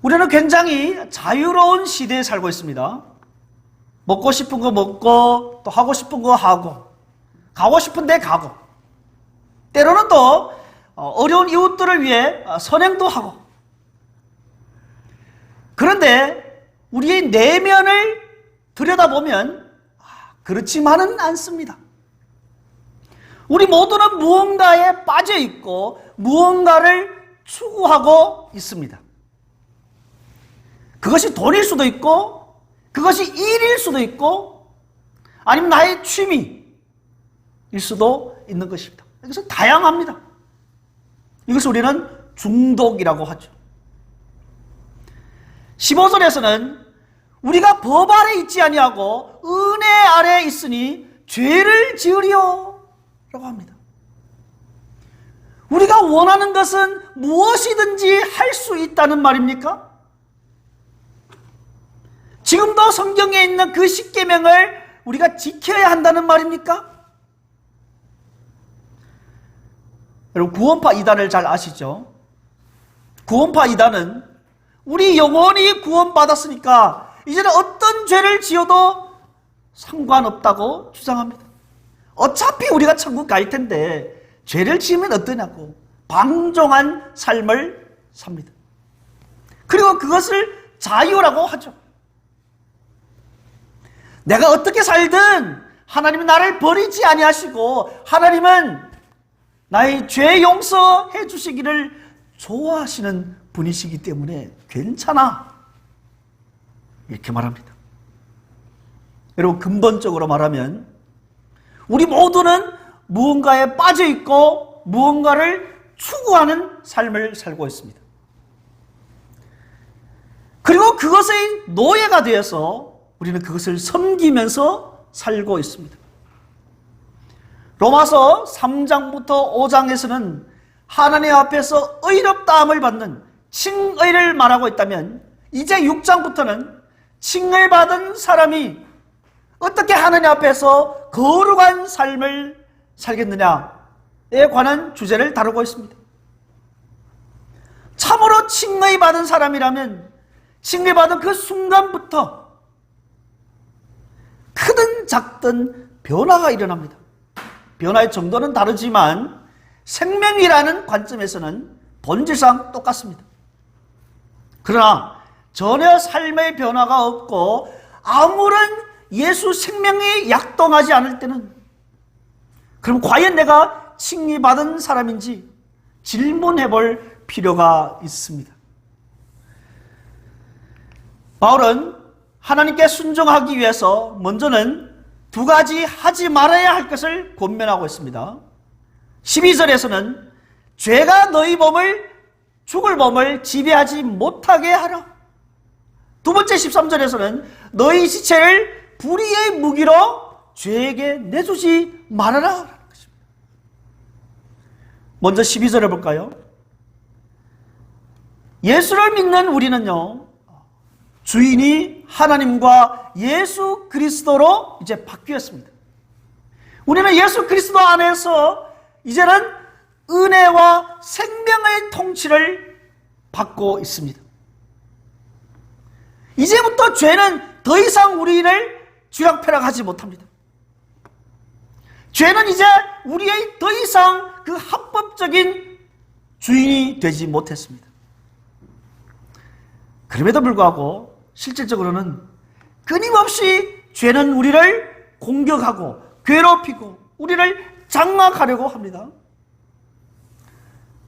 우리는 굉장히 자유로운 시대에 살고 있습니다. 먹고 싶은 거 먹고, 또 하고 싶은 거 하고, 가고 싶은 데 가고, 때로는 또 어려운 이웃들을 위해 선행도 하고. 그런데 우리의 내면을 들여다보면 그렇지만은 않습니다. 우리 모두는 무언가에 빠져 있고 무언가를 추구하고 있습니다. 그것이 돈일 수도 있고, 그것이 일일 수도 있고, 아니면 나의 취미일 수도 있는 것입니다. 이것은 다양합니다. 이것을 우리는 중독이라고 하죠. 15절에서는 우리가 법 아래 있지 아니하고 은혜 아래 있으니 죄를 지으리요 라고 합니다. 우리가 원하는 것은 무엇이든지 할 수 있다는 말입니까? 지금도 성경에 있는 그 십계명을 우리가 지켜야 한다는 말입니까? 여러분, 구원파 이단을 잘 아시죠? 구원파 이단은 우리 영원히 구원받았으니까 이제는 어떤 죄를 지어도 상관없다고 주장합니다. 어차피 우리가 천국 갈 텐데 죄를 지으면 어떠냐고 방종한 삶을 삽니다. 그리고 그것을 자유라고 하죠. 내가 어떻게 살든 하나님은 나를 버리지 아니하시고 하나님은 나의 죄 용서해 주시기를 좋아하시는 분이시기 때문에 괜찮아, 이렇게 말합니다. 여러분, 근본적으로 말하면 우리 모두는 무언가에 빠져 있고 무언가를 추구하는 삶을 살고 있습니다. 그리고 그것의 노예가 되어서 우리는 그것을 섬기면서 살고 있습니다. 로마서 3장부터 5장에서는 하나님 앞에서 의롭다함을 받는 칭의를 말하고 있다면, 이제 6장부터는 칭을 받은 사람이 어떻게 하나님 앞에서 거룩한 삶을 살겠느냐에 관한 주제를 다루고 있습니다. 참으로 칭의 받은 사람이라면 칭의 받은 그 순간부터 크든 작든 변화가 일어납니다. 변화의 정도는 다르지만 생명이라는 관점에서는 본질상 똑같습니다. 그러나 전혀 삶의 변화가 없고 아무런 예수 생명이 약동하지 않을 때는, 그럼 과연 내가 칭의받은 사람인지 질문해 볼 필요가 있습니다. 바울은 하나님께 순종하기 위해서 먼저는 두 가지 하지 말아야 할 것을 권면하고 있습니다. 12절에서는 죄가 너희 몸을, 죽을 몸을 지배하지 못하게 하라. 두 번째 13절에서는 너희 지체를 불의의 무기로 죄에게 내주지 말아라. 먼저 12절을 볼까요? 예수를 믿는 우리는요, 주인이 하나님과 예수 그리스도로 이제 바뀌었습니다. 우리는 예수 그리스도 안에서 이제는 은혜와 생명의 통치를 받고 있습니다. 이제부터 죄는 더 이상 우리를 쥐락펴락하지 못합니다. 죄는 이제 우리의 더 이상 그 합법적인 주인이 되지 못했습니다. 그럼에도 불구하고 실질적으로는 끊임없이 죄는 우리를 공격하고 괴롭히고 우리를 장악하려고 합니다.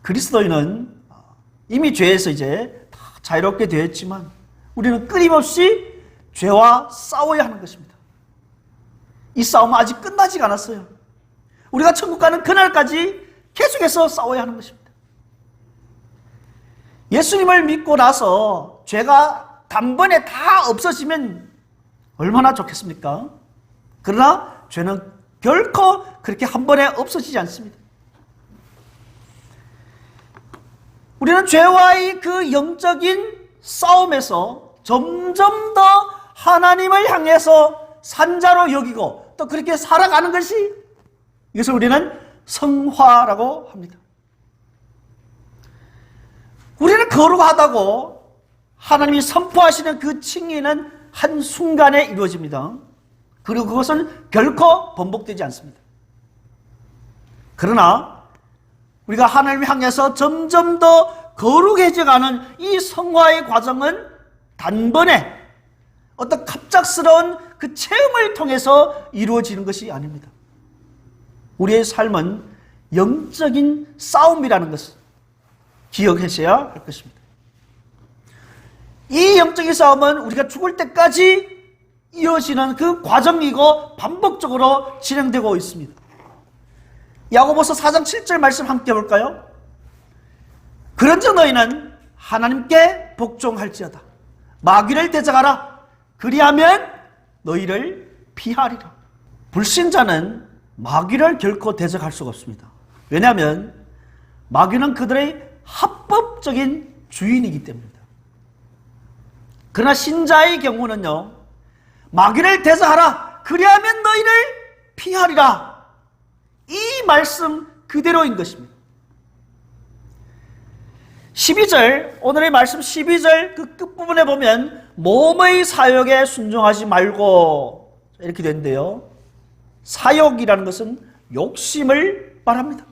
그리스도인은 이미 죄에서 이제 다 자유롭게 되었지만 우리는 끊임없이 죄와 싸워야 하는 것입니다. 이 싸움은 아직 끝나지 않았어요. 우리가 천국 가는 그날까지 계속해서 싸워야 하는 것입니다. 예수님을 믿고 나서 죄가 단번에 다 없어지면 얼마나 좋겠습니까? 그러나 죄는 결코 그렇게 한 번에 없어지지 않습니다. 우리는 죄와의 그 영적인 싸움에서 점점 더 하나님을 향해서 산자로 여기고 또 그렇게 살아가는 것이, 이것을 우리는 성화라고 합니다. 우리는 거룩하다고 하나님이 선포하시는 그 칭의는 한순간에 이루어집니다. 그리고 그것은 결코 번복되지 않습니다. 그러나 우리가 하나님을 향해서 점점 더 거룩해져가는 이 성화의 과정은 단번에 어떤 갑작스러운 그 체험을 통해서 이루어지는 것이 아닙니다. 우리의 삶은 영적인 싸움이라는 것을 기억하셔야 할 것입니다. 이 영적인 싸움은 우리가 죽을 때까지 이어지는 그 과정이고 반복적으로 진행되고 있습니다. 야고보서 4장 7절 말씀 함께 볼까요? 그런즉 너희는 하나님께 복종할지어다. 마귀를 대적하라. 그리하면 너희를 피하리라. 불신자는 마귀를 결코 대적할 수가 없습니다. 왜냐하면 마귀는 그들의 합법적인 주인이기 때문입니다. 그러나 신자의 경우는요, 마귀를 대적하라. 그리하면 너희를 피하리라. 이 말씀 그대로인 것입니다. 12절, 오늘의 말씀 12절 그 끝부분에 보면 몸의 사욕에 순종하지 말고 이렇게 되는데요. 사욕이라는 것은 욕심을 말합니다.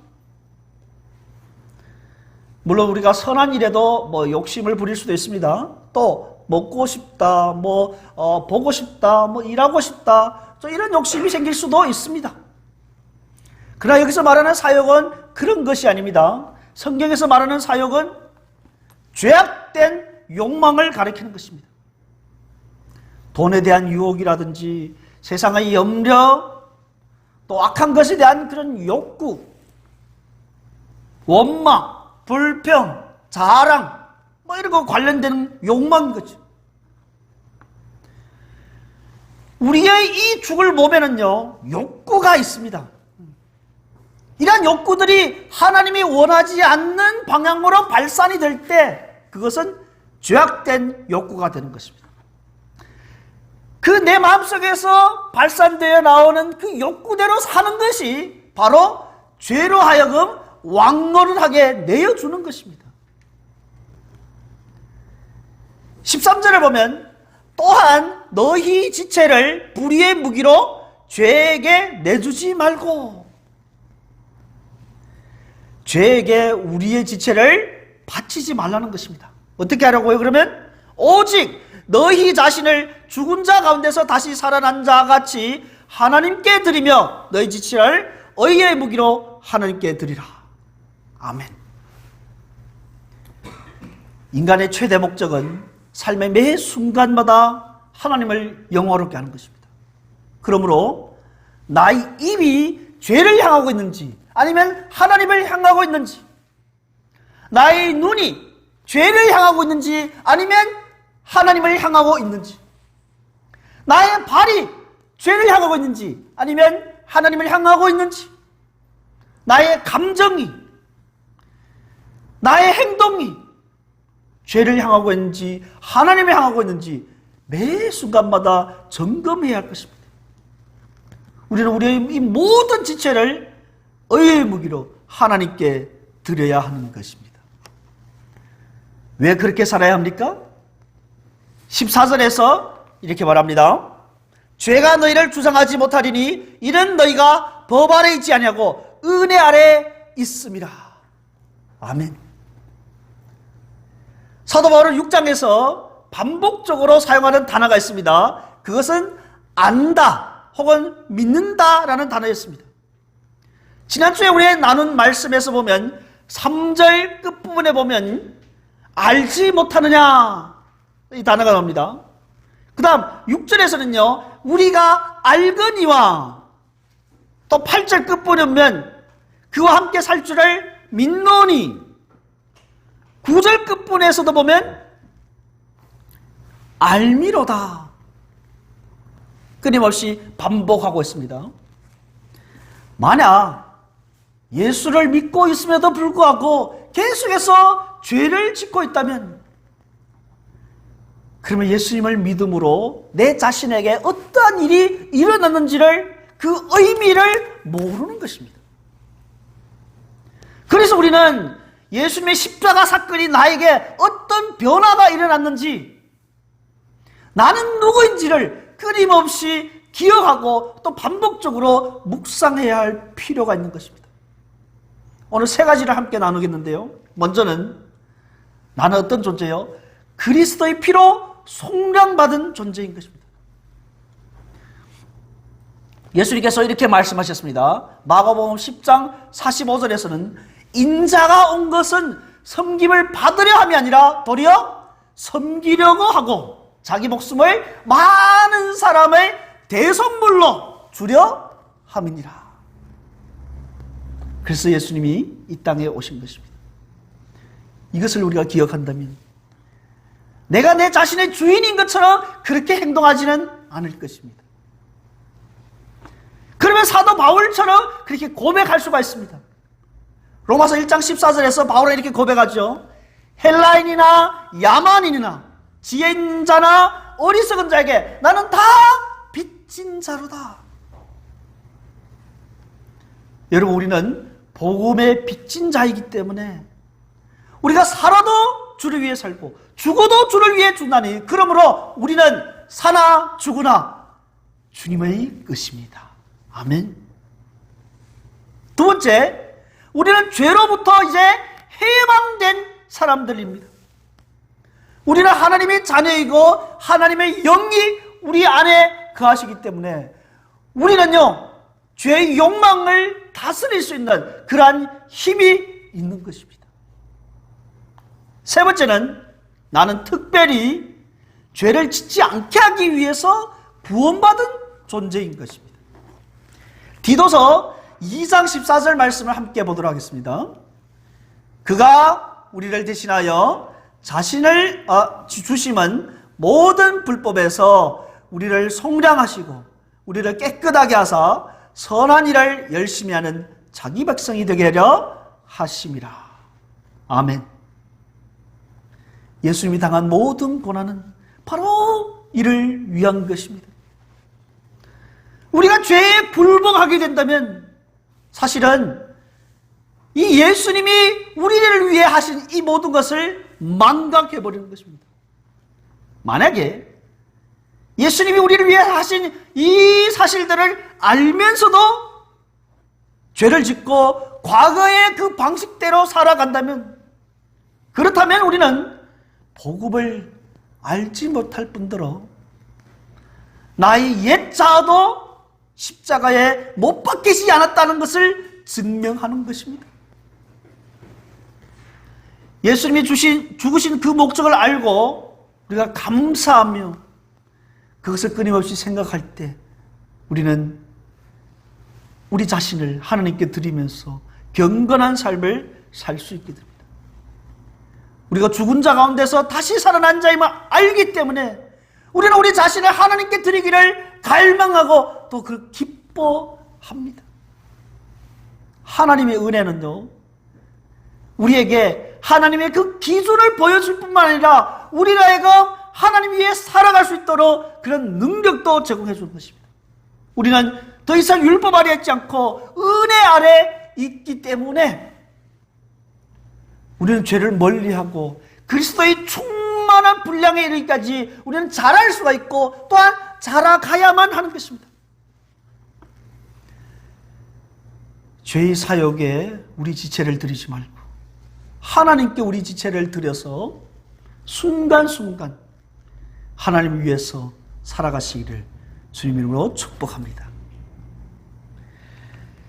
물론 우리가 선한 일에도 욕심을 부릴 수도 있습니다. 또 먹고 싶다, 보고 싶다, 일하고 싶다, 이런 욕심이 생길 수도 있습니다. 그러나 여기서 말하는 사욕은 그런 것이 아닙니다. 성경에서 말하는 사욕은 죄악된 욕망을 가리키는 것입니다. 돈에 대한 유혹이라든지 세상의 염려, 또 악한 것에 대한 그런 욕구, 원망, 불평, 자랑, 이런 거 관련되는 욕망인 거죠. 우리의 이 죽을 몸에는요, 욕구가 있습니다. 이러한 욕구들이 하나님이 원하지 않는 방향으로 발산이 될 때 그것은 죄악된 욕구가 되는 것입니다. 그 내 마음속에서 발산되어 나오는 그 욕구대로 사는 것이 바로 죄로 하여금 왕노릇하게 내어주는 것입니다. 13절을 보면 또한 너희 지체를 불의의 무기로 죄에게 내주지 말고, 죄에게 우리의 지체를 바치지 말라는 것입니다. 어떻게 하라고요? 그러면 오직 너희 자신을 죽은 자 가운데서 다시 살아난 자 같이 하나님께 드리며 너희 지체를 의의 무기로 하나님께 드리라. 아멘. 인간의 최대 목적은 삶의 매 순간마다 하나님을 영화롭게 하는 것입니다. 그러므로 나의 입이 죄를 향하고 있는지 아니면 하나님을 향하고 있는지, 나의 눈이 죄를 향하고 있는지 아니면 하나님을 향하고 있는지, 나의 발이 죄를 향하고 있는지 아니면 하나님을 향하고 있는지, 나의 감정이, 나의 행동이 죄를 향하고 있는지 하나님을 향하고 있는지 매 순간마다 점검해야 할 것입니다. 우리는 우리의 이 모든 지체를 의의 무기로 하나님께 드려야 하는 것입니다. 왜 그렇게 살아야 합니까? 14절에서 이렇게 말합니다. 죄가 너희를 주장하지 못하리니 이는 너희가 법 아래 있지 아니하고 은혜 아래 있음이라. 아멘. 사도 바울은 6장에서 반복적으로 사용하는 단어가 있습니다. 그것은 안다 혹은 믿는다라는 단어였습니다. 지난주에 우리 나눈 말씀에서 보면 3절 끝부분에 보면 알지 못하느냐 이 단어가 나옵니다. 그 다음 6절에서는요 우리가 알거니와, 또 8절 끝부분에 보면 그와 함께 살 줄을 믿노니, 9절 끝부분에서도 보면 알미로다 끊임없이 반복하고 있습니다. 만약 예수를 믿고 있음에도 불구하고 계속해서 죄를 짓고 있다면, 그러면 예수님을 믿음으로 내 자신에게 어떠한 일이 일어났는지를, 그 의미를 모르는 것입니다. 그래서 우리는 예수님의 십자가 사건이 나에게 어떤 변화가 일어났는지, 나는 누구인지를 끊임없이 기억하고 또 반복적으로 묵상해야 할 필요가 있는 것입니다. 오늘 세 가지를 함께 나누겠는데요. 먼저는 나는 어떤 존재요? 그리스도의 피로 속량받은 존재인 것입니다. 예수님께서 이렇게 말씀하셨습니다. 마가복음 10장 45절에서는 인자가 온 것은 섬김을 받으려 함이 아니라 도리어 섬기려고 하고 자기 목숨을 많은 사람의 대선물로 주려 함이니라. 그래서 예수님이 이 땅에 오신 것입니다. 이것을 우리가 기억한다면 내가 내 자신의 주인인 것처럼 그렇게 행동하지는 않을 것입니다. 그러면 사도 바울처럼 그렇게 고백할 수가 있습니다. 로마서 1장 14절에서 바울은 이렇게 고백하죠. 헬라인이나 야만인이나 지혜 있는 자나 어리석은 자에게 나는 다 빚진 자로다. 여러분, 우리는 복음의 빚진 자이기 때문에 우리가 살아도 주를 위해 살고 죽어도 주를 위해 죽나니 그러므로 우리는 사나 죽으나 주님의 것입니다. 아멘. 두 번째, 우리는 죄로부터 이제 해방된 사람들입니다. 우리는 하나님의 자녀이고 하나님의 영이 우리 안에 거하시기 때문에 우리는요, 죄의 욕망을 다스릴 수 있는 그러한 힘이 있는 것입니다. 세 번째는 나는 특별히 죄를 짓지 않게 하기 위해서 구원받은 존재인 것입니다. 디도서 2장 14절 말씀을 함께 보도록 하겠습니다. 그가 우리를 대신하여 자신을 주심은 모든 불법에서 우리를 속량하시고 우리를 깨끗하게 하사 선한 일을 열심히 하는 자기 백성이 되게 하려 하심이라. 아멘. 예수님이 당한 모든 고난은 바로 이를 위한 것입니다. 우리가 죄에 불복하게 된다면 사실은 이 예수님이 우리를 위해 하신 이 모든 것을 망각해버리는 것입니다. 만약에 예수님이 우리를 위해 하신 이 사실들을 알면서도 죄를 짓고 과거의 그 방식대로 살아간다면, 그렇다면 우리는 복음을 알지 못할 뿐더러 나의 옛 자아도 십자가에 못 박히지 않았다는 것을 증명하는 것입니다. 예수님이 죽으신 그 목적을 알고 우리가 감사하며 그것을 끊임없이 생각할 때 우리는 우리 자신을 하나님께 드리면서 경건한 삶을 살 수 있게 됩니다. 우리가 죽은 자 가운데서 다시 살아난 자임을 알기 때문에 우리는 우리 자신을 하나님께 드리기를 갈망하고 또 그걸 기뻐합니다. 하나님의 은혜는요, 우리에게 하나님의 그 기준을 보여줄 뿐만 아니라 우리가 하여금 하나님 위해 살아갈 수 있도록 그런 능력도 제공해 주는 것입니다. 우리는 더 이상 율법 아래 있지 않고 은혜 아래 있기 때문에 우리는 죄를 멀리하고 그리스도의 충만한 분량에 이르기까지 우리는 자랄 수가 있고 또한 자라가야만 하는 것입니다. 죄의 사역에 우리 지체를 드리지 말고 하나님께 우리 지체를 드려서 순간순간 하나님 위해서 살아가시기를 주님 이름으로 축복합니다.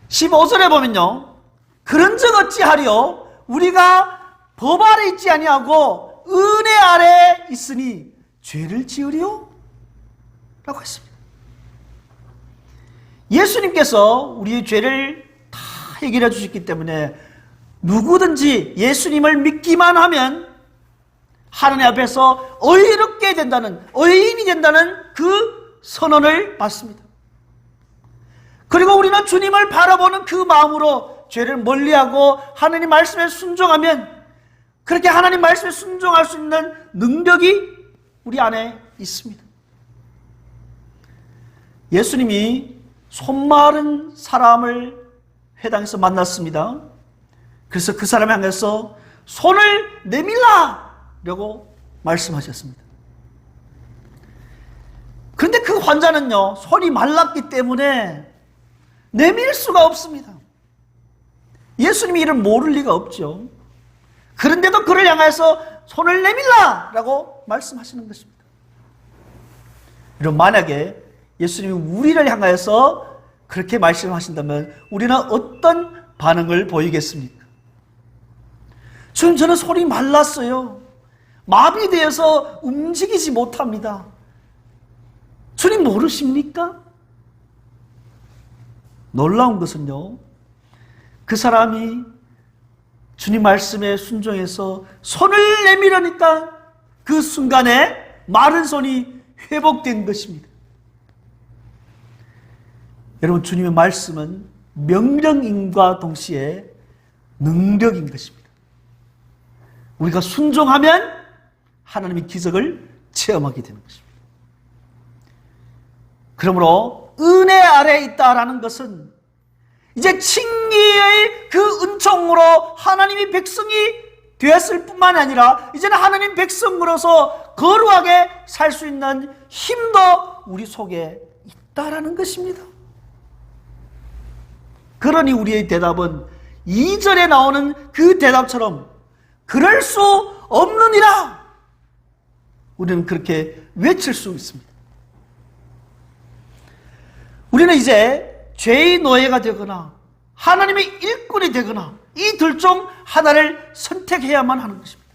15절에 보면요, 그런즉 어찌하리요 우리가 법 아래 있지 아니하고 은혜 아래 있으니 죄를 지으리요? 라고 했습니다. 예수님께서 우리의 죄를 다 해결해 주셨기 때문에 누구든지 예수님을 믿기만 하면 하나님 앞에서 의롭게 된다는, 의인이 된다는 그 선언을 받습니다. 그리고 우리는 주님을 바라보는 그 마음으로 죄를 멀리하고 하나님 말씀에 순종하면 그렇게 하나님 말씀에 순종할 수 있는 능력이 우리 안에 있습니다. 예수님이 손마른 사람을 회당에서 만났습니다. 그래서 그 사람을 향해서 손을 내밀라라고 말씀하셨습니다. 그런데 그 환자는요, 손이 말랐기 때문에 내밀 수가 없습니다. 예수님이 이를 모를 리가 없죠. 그런데도 그를 향해서 손을 내밀라라고 말씀하시는 것입니다. 여러분, 만약에 예수님이 우리를 향하여서 그렇게 말씀하신다면 우리는 어떤 반응을 보이겠습니까? 주님, 저는 손이 말랐어요. 마비되어서 움직이지 못합니다. 주님 모르십니까? 놀라운 것은요, 그 사람이 주님 말씀에 순종해서 손을 내밀으니까 그 순간에 마른 손이 회복된 것입니다. 여러분, 주님의 말씀은 명령임과 동시에 능력인 것입니다. 우리가 순종하면 하나님의 기적을 체험하게 되는 것입니다. 그러므로 은혜 아래에 있다라는 것은 이제 칭의의 그 은총으로 하나님의 백성이 되었을 뿐만 아니라 이제는 하나님 백성으로서 거룩하게 살 수 있는 힘도 우리 속에 있다라는 것입니다. 그러니 우리의 대답은 2절에 나오는 그 대답처럼 그럴 수 없느니라, 우리는 그렇게 외칠 수 있습니다. 우리는 이제 죄의 노예가 되거나 하나님의 일꾼이 되거나 이 둘 중 하나를 선택해야만 하는 것입니다.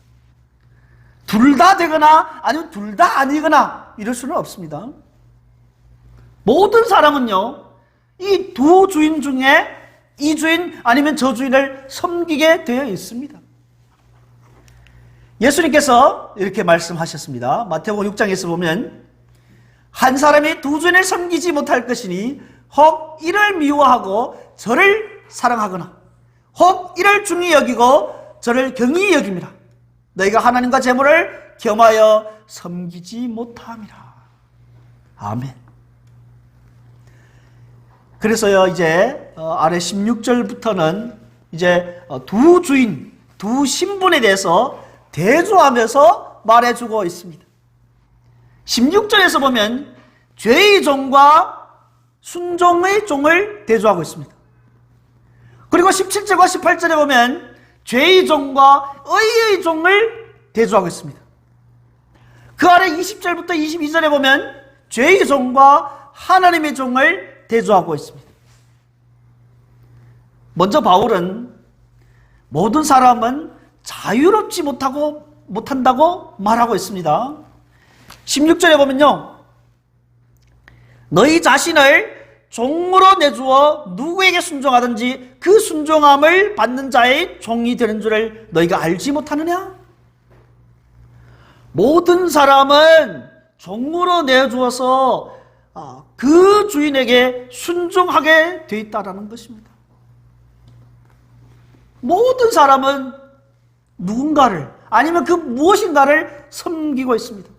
둘 다 되거나 아니면 둘 다 아니거나 이럴 수는 없습니다. 모든 사람은요, 이 두 주인 중에 이 주인 아니면 저 주인을 섬기게 되어 있습니다. 예수님께서 이렇게 말씀하셨습니다. 마태복음 6장에서 보면 한 사람이 두 주인을 섬기지 못할 것이니 혹 이를 미워하고 저를 사랑하거나 혹 이를 중히 여기고 저를 경히 여깁니다. 너희가 하나님과 재물을 겸하여 섬기지 못함이라. 아멘. 그래서요, 이제 아래 16절부터는 이제 두 주인, 두 신분에 대해서 대조하면서 말해주고 있습니다. 16절에서 보면 죄의 종과 순종의 종을 대조하고 있습니다. 그리고 17절과 18절에 보면 죄의 종과 의의 종을 대조하고 있습니다. 그 아래 20절부터 22절에 보면 죄의 종과 하나님의 종을 대조하고 있습니다. 먼저 바울은 모든 사람은 자유롭지 못한다고 말하고 있습니다. 16절에 보면요, 너희 자신을 종으로 내주어 누구에게 순종하든지 그 순종함을 받는 자의 종이 되는 줄을 너희가 알지 못하느냐? 모든 사람은 종으로 내주어서 그 주인에게 순종하게 되어 있다는 것입니다. 모든 사람은 누군가를 아니면 그 무엇인가를 섬기고 있습니다.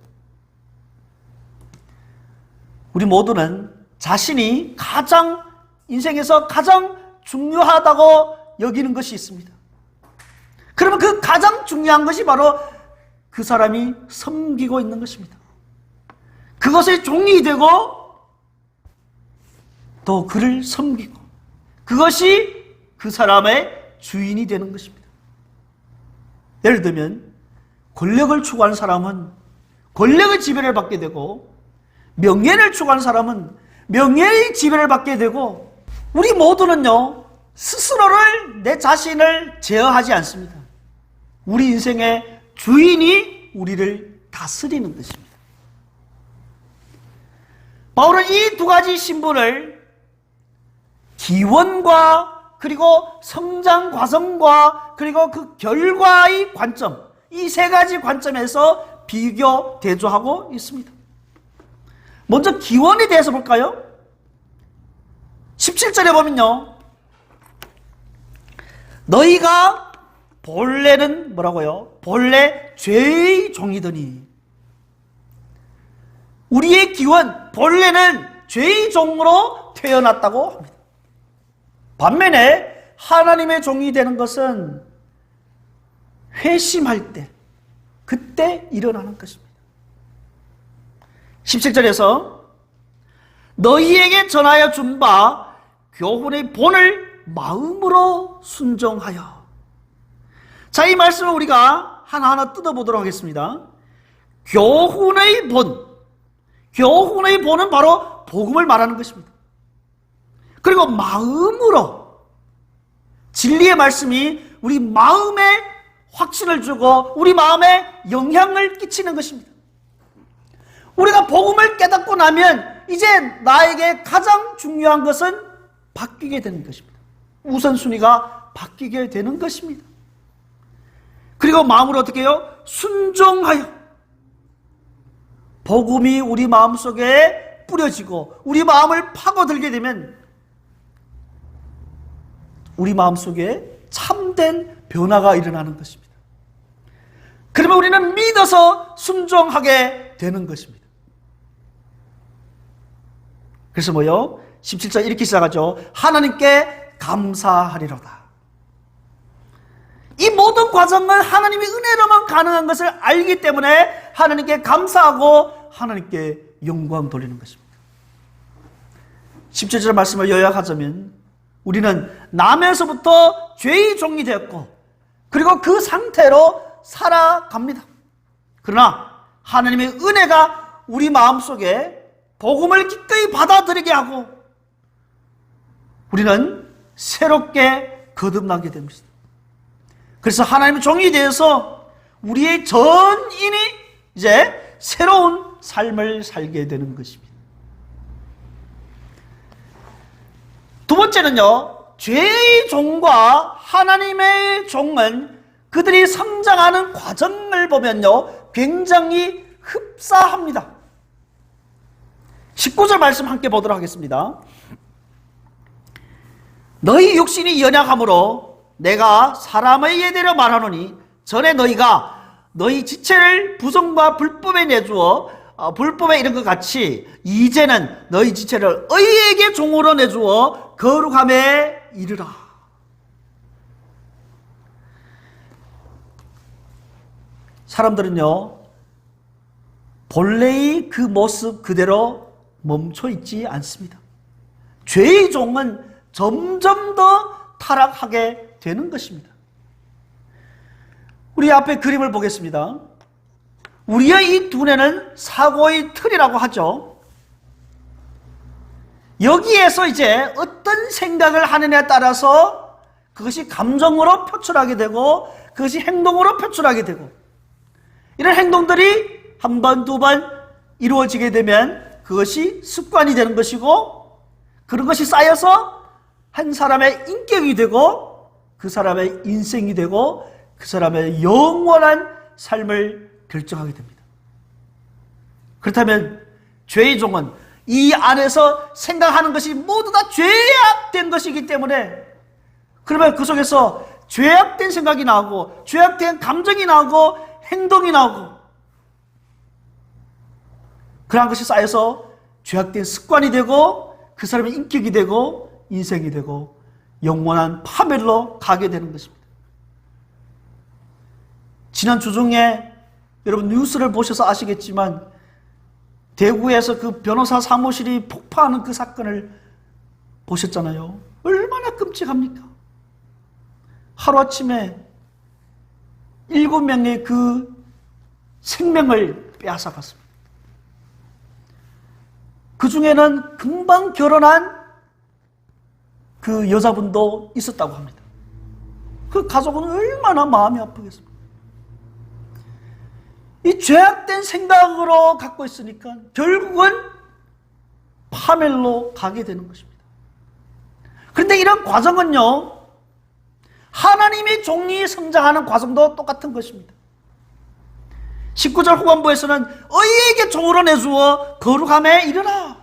우리 모두는 자신이 인생에서 가장 중요하다고 여기는 것이 있습니다. 그러면 그 가장 중요한 것이 바로 그 사람이 섬기고 있는 것입니다. 그것의 종이 되고 또 그를 섬기고 그것이 그 사람의 주인이 되는 것입니다. 예를 들면 권력을 추구하는 사람은 권력의 지배를 받게 되고 명예를 추구하는 사람은 명예의 지배를 받게 되고 우리 모두는요 스스로를 내 자신을 제어하지 않습니다. 우리 인생의 주인이 우리를 다스리는 것입니다. 바울은 이 두 가지 신분을 기원과 그리고 성장 과정과 그리고 그 결과의 관점, 이 세 가지 관점에서 비교 대조하고 있습니다. 먼저 기원에 대해서 볼까요? 17절에 보면요, 너희가 본래는 뭐라고요? 본래 죄의 종이더니. 우리의 기원, 본래는 죄의 종으로 태어났다고 합니다. 반면에 하나님의 종이 되는 것은 회심할 때, 그때 일어나는 것입니다. 17절에서 너희에게 전하여 준 바 교훈의 본을 마음으로 순종하여. 자, 이 말씀을 우리가 하나하나 뜯어보도록 하겠습니다. 교훈의 본. 교훈의 본은 바로 복음을 말하는 것입니다. 그리고 마음으로, 진리의 말씀이 우리 마음에 확신을 주고 우리 마음에 영향을 끼치는 것입니다. 우리가 복음을 깨닫고 나면 이제 나에게 가장 중요한 것은 바뀌게 되는 것입니다. 우선순위가 바뀌게 되는 것입니다. 그리고 마음으로 어떻게 해요? 순종하여. 복음이 우리 마음속에 뿌려지고 우리 마음을 파고들게 되면 우리 마음속에 참된 변화가 일어나는 것입니다. 그러면 우리는 믿어서 순종하게 되는 것입니다. 그래서 뭐요? 17절 이렇게 시작하죠. 하나님께 감사하리로다. 이 모든 과정은 하나님의 은혜로만 가능한 것을 알기 때문에 하나님께 감사하고 하나님께 영광 돌리는 것입니다. 17절 말씀을 요약하자면 우리는 남에서부터 죄의 종이 되었고 그리고 그 상태로 살아갑니다. 그러나 하나님의 은혜가 우리 마음속에 복음을 기꺼이 받아들이게 하고 우리는 새롭게 거듭나게 됩니다. 그래서 하나님의 종이 되어서 우리의 전인이 이제 새로운 삶을 살게 되는 것입니다. 두 번째는요, 죄의 종과 하나님의 종은 그들이 성장하는 과정을 보면요, 굉장히 흡사합니다. 19절 말씀 함께 보도록 하겠습니다. 너희 육신이 연약함으로 내가 사람의 예대로 말하노니 전에 너희가 너희 지체를 부정과 불법에 내주어 불법에 이른 것 같이 이제는 너희 지체를 의에게 종으로 내주어 거룩함에 이르라. 사람들은요, 본래의 그 모습 그대로 멈춰 있지 않습니다. 죄의 종은 점점 더 타락하게 되는 것입니다. 우리 앞에 그림을 보겠습니다. 우리의 이 두뇌는 사고의 틀이라고 하죠. 여기에서 이제 어떤 생각을 하느냐에 따라서 그것이 감정으로 표출하게 되고 그것이 행동으로 표출하게 되고 이런 행동들이 한 번, 두 번 이루어지게 되면 그것이 습관이 되는 것이고 그런 것이 쌓여서 한 사람의 인격이 되고 그 사람의 인생이 되고 그 사람의 영원한 삶을 결정하게 됩니다. 그렇다면 죄의 종은 이 안에서 생각하는 것이 모두 다 죄악된 것이기 때문에 그러면 그 속에서 죄악된 생각이 나오고 죄악된 감정이 나오고 행동이 나오고 그러한 것이 쌓여서 죄악된 습관이 되고 그 사람의 인격이 되고 인생이 되고 영원한 파멸로 가게 되는 것입니다. 지난 주중에 여러분 뉴스를 보셔서 아시겠지만 대구에서 그 변호사 사무실이 폭파하는 그 사건을 보셨잖아요. 얼마나 끔찍합니까? 하루아침에 7명의 그 생명을 빼앗아갔습니다. 그 중에는 금방 결혼한 그 여자분도 있었다고 합니다. 그 가족은 얼마나 마음이 아프겠습니까? 이 죄악된 생각으로 갖고 있으니까 결국은 파멸로 가게 되는 것입니다. 그런데 이런 과정은요, 하나님의 종이 성장하는 과정도 똑같은 것입니다. 19절 후반부에서는 의에게 종으로 내주어 거룩함에 이르라.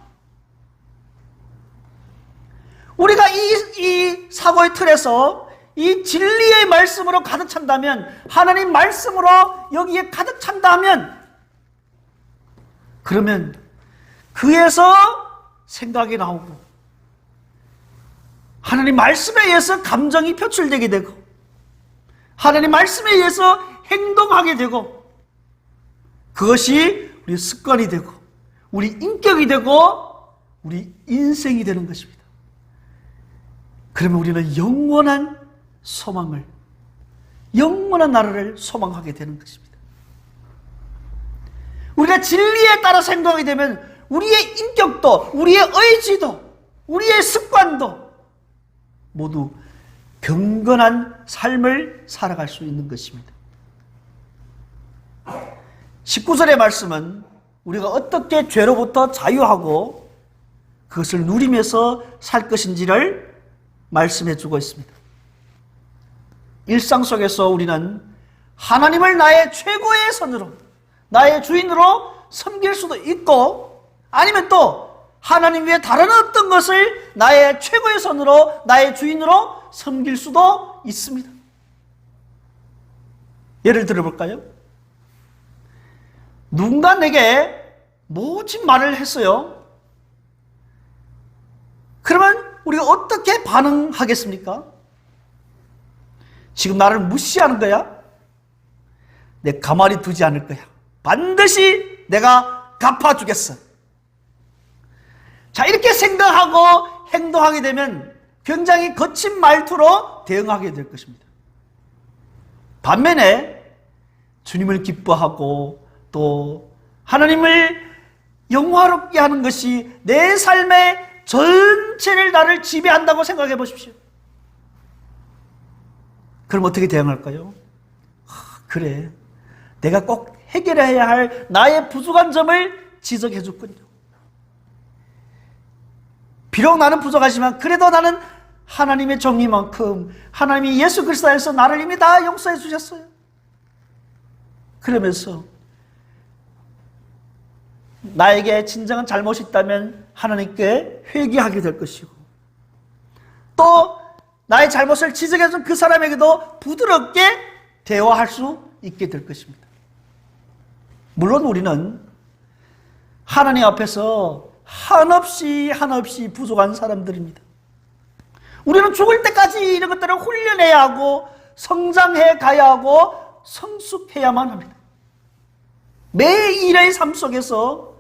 우리가 이 사고의 틀에서 이 진리의 말씀으로 가득 찬다면, 하나님 말씀으로 여기에 가득 찬다면, 그러면 그에서 생각이 나오고 하나님 말씀에 의해서 감정이 표출되게 되고 하나님 말씀에 의해서 행동하게 되고, 그것이 우리 습관이 되고 우리 인격이 되고 우리 인생이 되는 것입니다. 그러면 우리는 영원한 소망을, 영원한 나라를 소망하게 되는 것입니다. 우리가 진리에 따라서 행동하게 되면 우리의 인격도, 우리의 의지도, 우리의 습관도 모두 경건한 삶을 살아갈 수 있는 것입니다. 19절의 말씀은 우리가 어떻게 죄로부터 자유하고 그것을 누리면서 살 것인지를 말씀해 주고 있습니다. 일상 속에서 우리는 하나님을 나의 최고의 선으로, 나의 주인으로 섬길 수도 있고, 아니면 또 하나님 외에 다른 어떤 것을 나의 최고의 선으로, 나의 주인으로 섬길 수도 있습니다. 예를 들어볼까요? 누군가 내게 모진 말을 했어요. 그러면 우리가 어떻게 반응하겠습니까? 지금 나를 무시하는 거야? 내 가만히 두지 않을 거야. 반드시 내가 갚아주겠어. 자, 이렇게 생각하고 행동하게 되면 굉장히 거친 말투로 대응하게 될 것입니다. 반면에 주님을 기뻐하고 또 하나님을 영화롭게 하는 것이 내 삶의 전체를 나를 지배한다고 생각해 보십시오. 그럼 어떻게 대응할까요? 그래, 내가 꼭 해결해야 할 나의 부족한 점을 지적해 줬군요. 비록 나는 부족하지만 그래도 나는 하나님의 정의만큼 하나님이 예수 그리스도 안에서 나를 이미 다 용서해 주셨어요. 그러면서 나에게 진정한 잘못이 있다면 하나님께 회개하게 될 것이고, 또 나의 잘못을 지적해준 그 사람에게도 부드럽게 대화할 수 있게 될 것입니다. 물론 우리는 하나님 앞에서 한없이 부족한 사람들입니다. 우리는 죽을 때까지 이런 것들을 훈련해야 하고 성장해 가야 하고 성숙해야만 합니다. 매일의 삶 속에서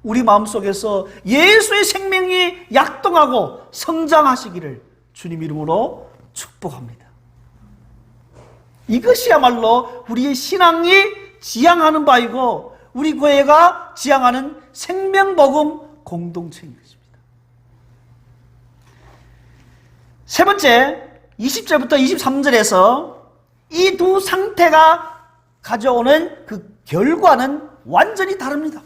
우리 마음속에서 예수의 생명이 약동하고 성장하시기를 주님 이름으로 축복합니다. 이것이야말로 우리의 신앙이 지향하는 바이고 우리 교회가 지향하는 생명복음 공동체인 것입니다. 세 번째, 20절부터 23절에서 이 두 상태가 가져오는 그 결과는 완전히 다릅니다.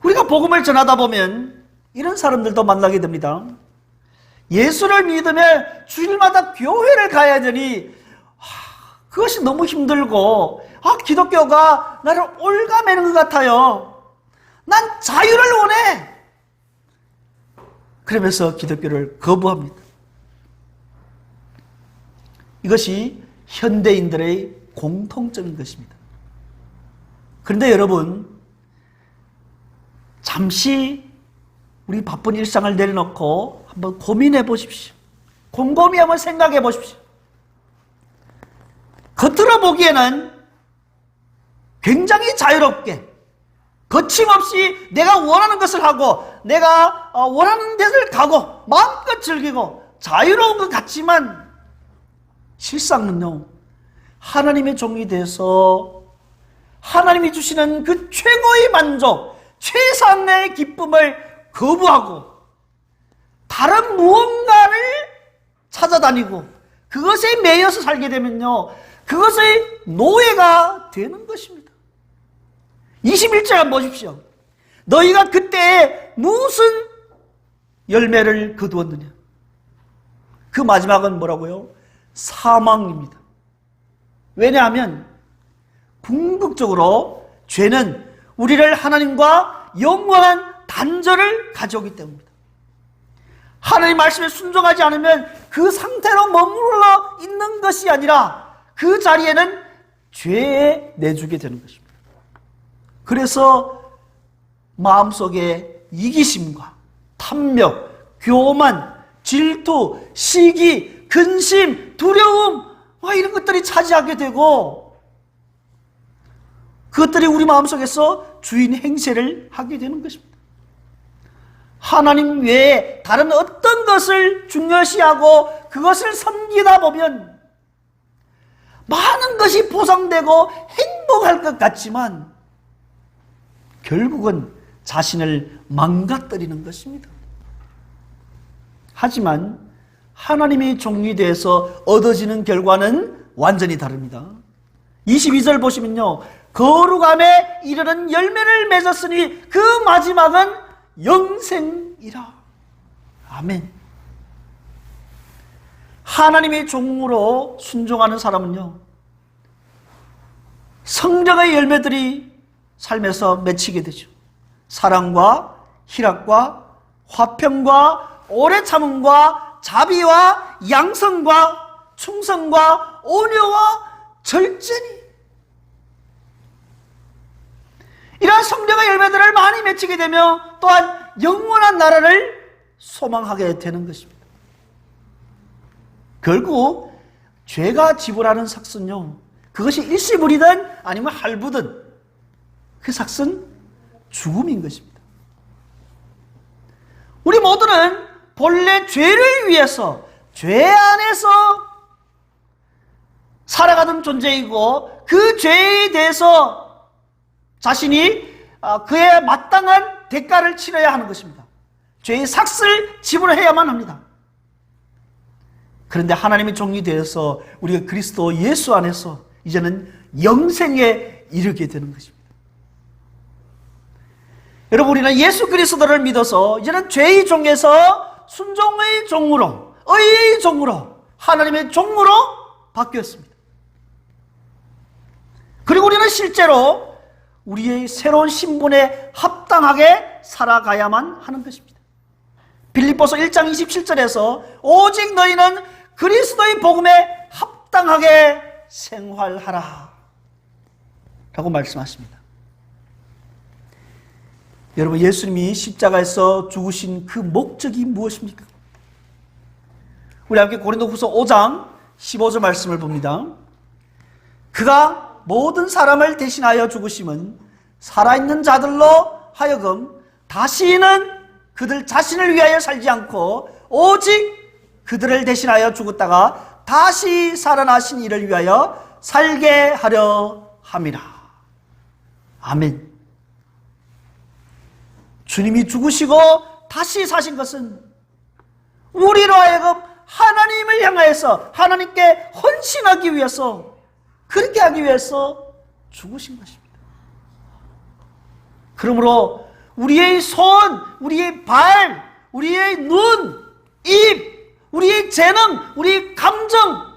우리가 복음을 전하다 보면 이런 사람들도 만나게 됩니다. 예수를 믿으면 주일마다 교회를 가야 되니 그것이 너무 힘들고 기독교가 나를 올가매는 것 같아요. 난 자유를 원해. 그러면서 기독교를 거부합니다. 이것이 현대인들의 공통점인 것입니다. 그런데 여러분, 잠시 우리 바쁜 일상을 내려놓고 한번 고민해 보십시오. 곰곰이 한번 생각해 보십시오. 겉으로 보기에는 굉장히 자유롭게, 거침없이 내가 원하는 것을 하고 내가 원하는 데를 가고 마음껏 즐기고 자유로운 것 같지만 실상은요, 하나님의 종이 돼서 하나님이 주시는 그 최고의 만족, 최상의 기쁨을 거부하고 다른 무언가를 찾아다니고 그것에 매여서 살게 되면요, 그것의 노예가 되는 것입니다. 21절 한번 보십시오. 너희가 그때 무슨 열매를 거두었느냐? 그 마지막은 뭐라고요? 사망입니다. 왜냐하면 궁극적으로 죄는 우리를 하나님과 영원한 단절을 가져오기 때문입니다. 하나님 말씀에 순종하지 않으면 그 상태로 머물러 있는 것이 아니라 그 자리에는 죄에 내주게 되는 것입니다. 그래서 마음속에 이기심과 탐욕, 교만, 질투, 시기, 근심, 두려움, 이런 것들이 차지하게 되고 그것들이 우리 마음속에서 주인 행세를 하게 되는 것입니다. 하나님 외에 다른 어떤 것을 중요시하고 그것을 섬기다 보면 많은 것이 보상되고 행복할 것 같지만 결국은 자신을 망가뜨리는 것입니다. 하지만 하나님의 종이 되어서 얻어지는 결과는 완전히 다릅니다. 22절 보시면요, 거룩함에 이르는 열매를 맺었으니 그 마지막은 영생이라. 아멘. 하나님의 종으로 순종하는 사람은요, 성령의 열매들이 삶에서 맺히게 되죠. 사랑과 희락과 화평과 오래 참음과 자비와 양성과 충성과 온유와 절제니, 이러한 성령의 열매들을 많이 맺히게 되며 또한 영원한 나라를 소망하게 되는 것입니다. 결국 죄가 지불하는 삭은요, 그것이 일시불이든 아니면 할부든 그 삭은 죽음인 것입니다. 우리 모두는 본래 죄를 위해서 죄 안에서 살아가는 존재이고 그 죄에 대해서 자신이 그에 마땅한 대가를 치러야 하는 것입니다. 죄의 삭을 지불해야만 합니다. 그런데 하나님의 종이 되어서 우리가 그리스도 예수 안에서 이제는 영생에 이르게 되는 것입니다. 여러분, 우리는 예수 그리스도를 믿어서 이제는 죄의 종에서 순종의 종으로, 의의 종으로, 하나님의 종으로 바뀌었습니다. 그리고 우리는 실제로 우리의 새로운 신분에 합당하게 살아가야만 하는 것입니다. 빌립보서 1장 27절에서 오직 너희는 그리스도의 복음에 합당하게 생활하라 라고 말씀하십니다. 여러분, 예수님이 십자가에서 죽으신 그 목적이 무엇입니까? 우리 함께 고린도후서 5장 15절 말씀을 봅니다. 그가 모든 사람을 대신하여 죽으심은 살아있는 자들로 하여금 다시는 그들 자신을 위하여 살지 않고 오직 그들을 대신하여 죽었다가 다시 살아나신 이를 위하여 살게 하려 함이라. 아멘. 주님이 죽으시고 다시 사신 것은 우리로 하여금 하나님을 향하여서 하나님께 헌신하기 위해서, 그렇게 하기 위해서 죽으신 것입니다. 그러므로 우리의 손, 우리의 발, 우리의 눈, 입, 우리의 재능, 우리의 감정,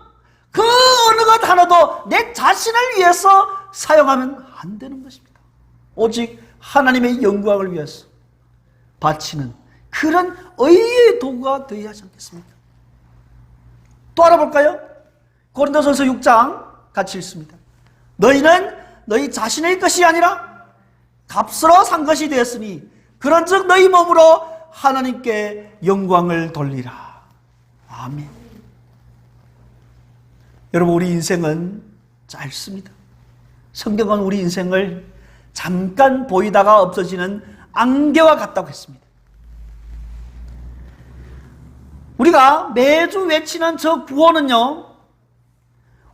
그 어느 것 하나도 내 자신을 위해서 사용하면 안 되는 것입니다. 오직 하나님의 영광을 위해서 바치는 그런 의의 도구가 되어야 하지 않겠습니까? 또 알아볼까요? 고린도전서 6장 같이 읽습니다. 너희는 너희 자신의 것이 아니라 값으로 산 것이 되었으니 그런즉 너희 몸으로 하나님께 영광을 돌리라. 아멘. 여러분, 우리 인생은 짧습니다. 성경은 우리 인생을 잠깐 보이다가 없어지는 안개와 같다고 했습니다. 우리가 매주 외치는 저 구호는요,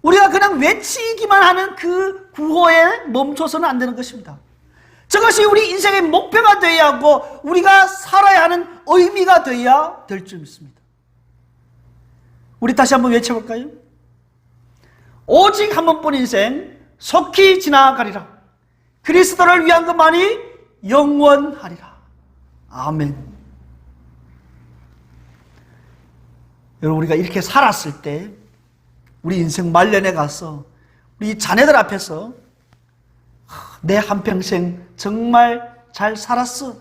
우리가 그냥 외치기만 하는 그 구호에 멈춰서는 안 되는 것입니다. 저것이 우리 인생의 목표가 되어야 하고 우리가 살아야 하는 의미가 되어야 될 줄 믿습니다. 우리 다시 한번 외쳐볼까요? 오직 한 번뿐 인생 속히 지나가리라. 그리스도를 위한 것만이 영원하리라. 아멘. 여러분, 우리가 이렇게 살았을 때 우리 인생 말년에 가서 우리 자녀들 앞에서 내 한평생 정말 잘 살았어,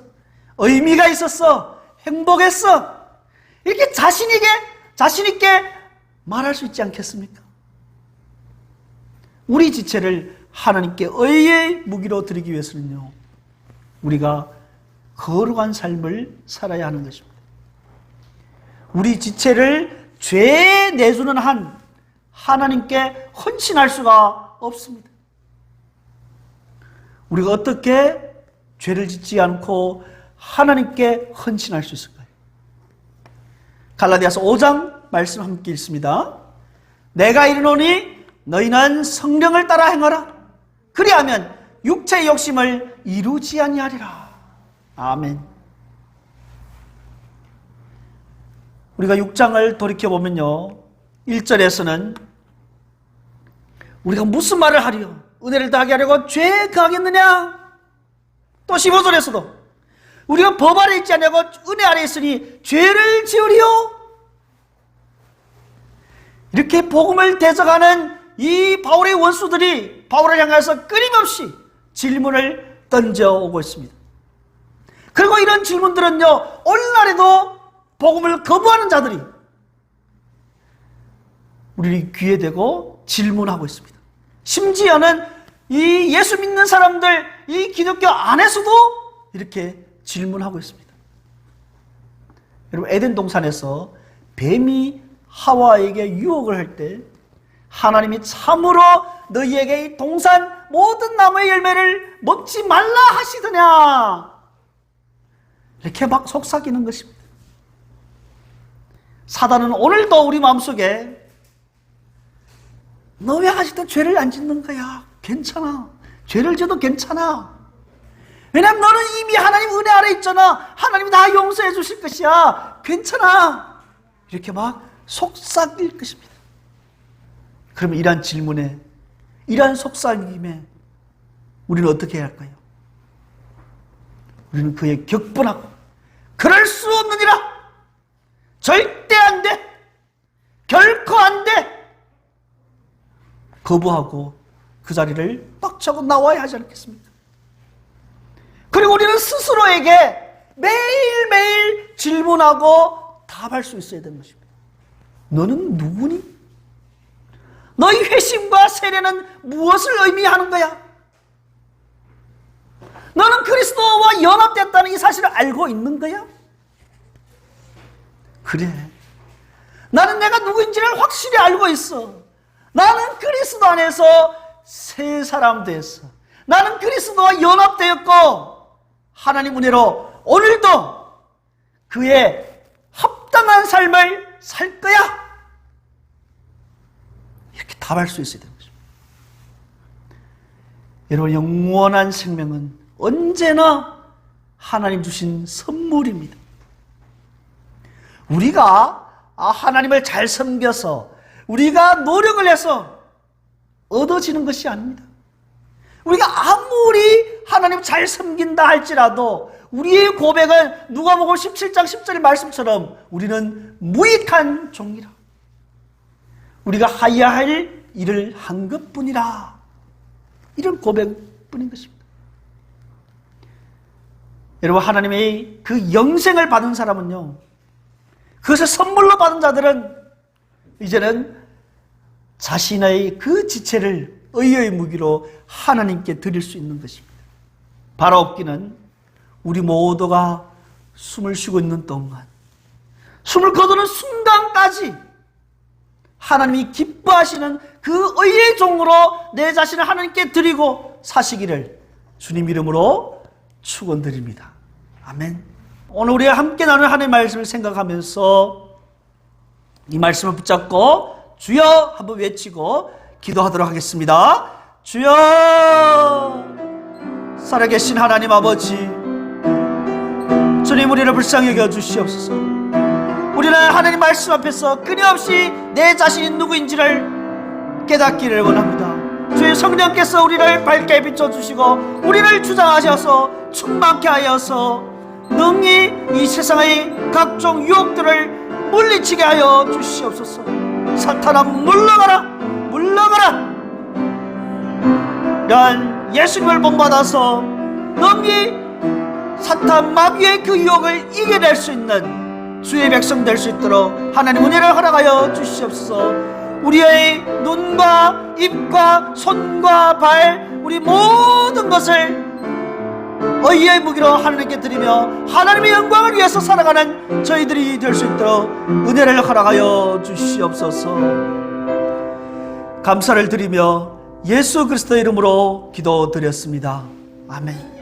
의미가 있었어, 행복했어, 이렇게 자신 있게 말할 수 있지 않겠습니까? 우리 지체를 하나님께 의의 무기로 드리기 위해서는요, 우리가 거룩한 삶을 살아야 하는 것입니다. 우리 지체를 죄에 내주는 한 하나님께 헌신할 수가 없습니다. 우리가 어떻게 죄를 짓지 않고 하나님께 헌신할 수 있을까요? 갈라디아서 5장 말씀 함께 읽습니다. 내가 이르노니 너희는 성령을 따라 행하라. 그리하면 육체의 욕심을 이루지 아니하리라. 아멘. 우리가 6장을 돌이켜보면요, 1절에서는 우리가 무슨 말을 하리요? 은혜를 더하게 하려고 죄에 거하겠느냐? 또 15절에서도 우리가 법 아래 있지 않냐고 은혜 아래 있으니 죄를 지으리요? 이렇게 복음을 대적하는 이 바울의 원수들이 바울을 향해서 끊임없이 질문을 던져오고 있습니다. 그리고 이런 질문들은요, 오늘날에도 복음을 거부하는 자들이 우리 귀에 대고 질문하고 있습니다. 심지어는 이 예수 믿는 사람들, 이 기독교 안에서도 이렇게 질문하고 있습니다. 여러분, 에덴 동산에서 뱀이 하와에게 유혹을 할 때 하나님이 참으로 너희에게 이 동산 모든 나무의 열매를 먹지 말라 하시더냐, 이렇게 막 속삭이는 것입니다. 사단은 오늘도 우리 마음속에 너 왜 아직도 죄를 안 짓는 거야? 괜찮아. 죄를 져도 괜찮아. 왜냐하면 너는 이미 하나님 은혜 아래 있잖아. 하나님이 다 용서해 주실 것이야. 괜찮아. 이렇게 막 속삭일 것입니다. 그러면 이러한 질문에, 이러한 속삭임에 우리는 어떻게 해야 할까요? 우리는 그에 격분하고 그럴 수 없느니라. 절대 안 돼. 결코 안 돼. 거부하고 그 자리를 빡차고 나와야 하지 않겠습니까? 그리고 우리는 스스로에게 매일매일 질문하고 답할 수 있어야 되는 것입니다. 너는 누구니? 너희 회심과 세례는 무엇을 의미하는 거야? 너는 그리스도와 연합됐다는 이 사실을 알고 있는 거야? 그래, 나는 내가 누구인지를 확실히 알고 있어. 나는 그리스도 안에서 새 사람 됐어. 나는 그리스도와 연합되었고 하나님 은혜로 오늘도 그의 합당한 삶을 살 거야. 이렇게 답할 수 있어야 되는 것입니다. 여러분, 영원한 생명은 언제나 하나님 주신 선물입니다. 우리가 하나님을 잘 섬겨서 우리가 노력을 해서 얻어지는 것이 아닙니다. 우리가 아무리 하나님 잘 섬긴다 할지라도 우리의 고백은 누가복음 17장 10절 말씀처럼 우리는 무익한 종이라. 우리가 하여야 할 일을 한 것뿐이라. 이런 고백뿐인 것입니다. 여러분, 하나님의 그 영생을 받은 사람은요, 그것을 선물로 받은 자들은 이제는 자신의 그 지체를 의의 무기로 하나님께 드릴 수 있는 것입니다. 바라옵기는 우리 모두가 숨을 쉬고 있는 동안, 숨을 거두는 순간까지 하나님이 기뻐하시는 그 의의 종으로 내 자신을 하나님께 드리고 사시기를 주님 이름으로 축원드립니다. 아멘. 오늘 우리가 함께 나눌 하나님의 말씀을 생각하면서 이 말씀을 붙잡고 주여 한번 외치고 기도하도록 하겠습니다. 주여, 살아계신 하나님 아버지, 주님, 우리를 불쌍히 여겨 주시옵소서. 우리는 하나님 말씀 앞에서 끊임없이 내 자신이 누구인지를 깨닫기를 원합니다. 주의 성령께서 우리를 밝게 비춰주시고 우리를 주장하셔서 충만케 하여서 능히 이 세상의 각종 유혹들을 물리치게 하여 주시옵소서. 사탄아, 물러가라, 물러가라. 이러한 예수님을 본받아서 능히 사탄 마귀의 그 유혹을 이겨낼 수 있는 주의 백성 될 수 있도록 하나님 은혜를 허락하여 주시옵소서. 우리의 눈과 입과 손과 발, 우리 모든 것을 의의 무기로 하나님께 드리며 하나님의 영광을 위해서 살아가는 저희들이 될 수 있도록 은혜를 허락하여 주시옵소서. 감사를 드리며 예수 그리스도의 이름으로 기도드렸습니다. 아멘.